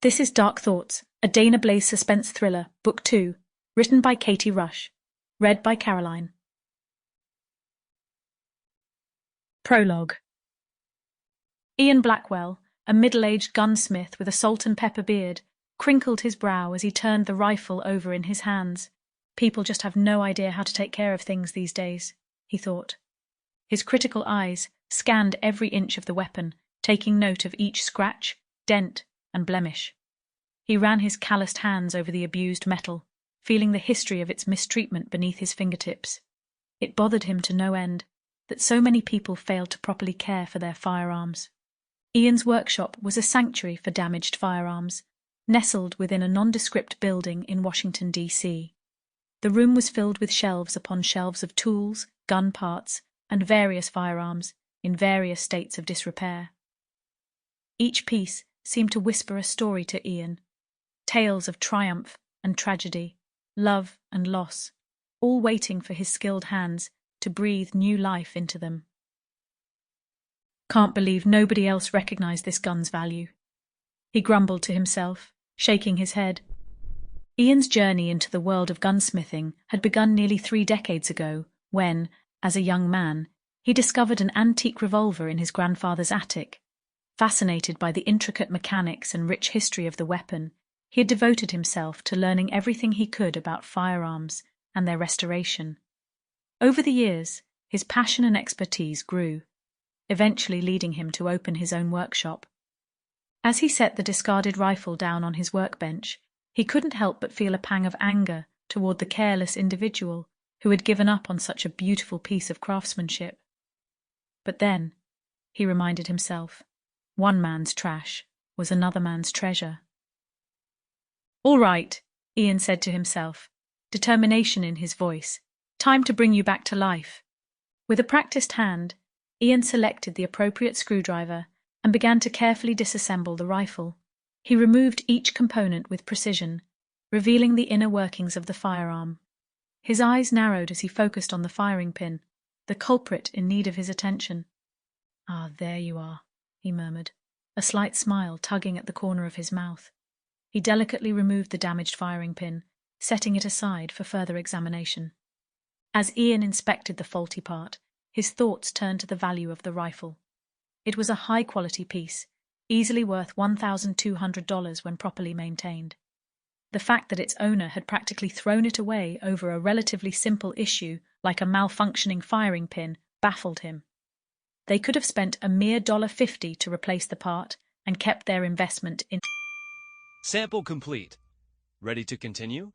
This is Dark Thoughts, a Dana Blaze suspense thriller, Book 2, written by Katie Rush, read by Caroline. Prologue. Ian Blackwell, a middle-aged gunsmith with a salt and pepper beard, crinkled his brow as he turned the rifle over in his hands. People just have no idea how to take care of things these days, he thought. His critical eyes scanned every inch of the weapon, taking note of each scratch, dent, and blemish. He ran his calloused hands over the abused metal, feeling the history of its mistreatment beneath his fingertips. It bothered him to no end that so many people failed to properly care for their firearms. Ian's workshop was a sanctuary for damaged firearms, nestled within a nondescript building in Washington, D.C. The room was filled with shelves upon shelves of tools, gun parts, and various firearms in various states of disrepair. Each piece seemed to whisper a story to Ian, tales of triumph and tragedy, love and loss, all waiting for his skilled hands to breathe new life into them. Can't believe nobody else recognized this gun's value, he grumbled to himself, shaking his head. Ian's journey into the world of gunsmithing had begun nearly 3 decades ago when, as a young man, he discovered an antique revolver in his grandfather's attic. Fascinated by the intricate mechanics and rich history of the weapon, he had devoted himself to learning everything he could about firearms and their restoration. Over the years, his passion and expertise grew, eventually leading him to open his own workshop. As he set the discarded rifle down on his workbench, he couldn't help but feel a pang of anger toward the careless individual who had given up on such a beautiful piece of craftsmanship. But then, he reminded himself, one man's trash was another man's treasure. "All right," Ian said to himself, determination in his voice. "Time to bring you back to life." With a practiced hand, Ian selected the appropriate screwdriver and began to carefully disassemble the rifle. He removed each component with precision, revealing the inner workings of the firearm. His eyes narrowed as he focused on the firing pin, the culprit in need of his attention. "Ah, there you are," he murmured, a slight smile tugging at the corner of his mouth. He delicately removed the damaged firing pin, setting it aside for further examination. As Ian inspected the faulty part, his thoughts turned to the value of the rifle. It was a high-quality piece, easily worth $1,200 when properly maintained. The fact that its owner had practically thrown it away over a relatively simple issue like a malfunctioning firing pin baffled him. They could have spent a mere $50 to replace the part and kept their investment in. Sample complete. Ready to continue?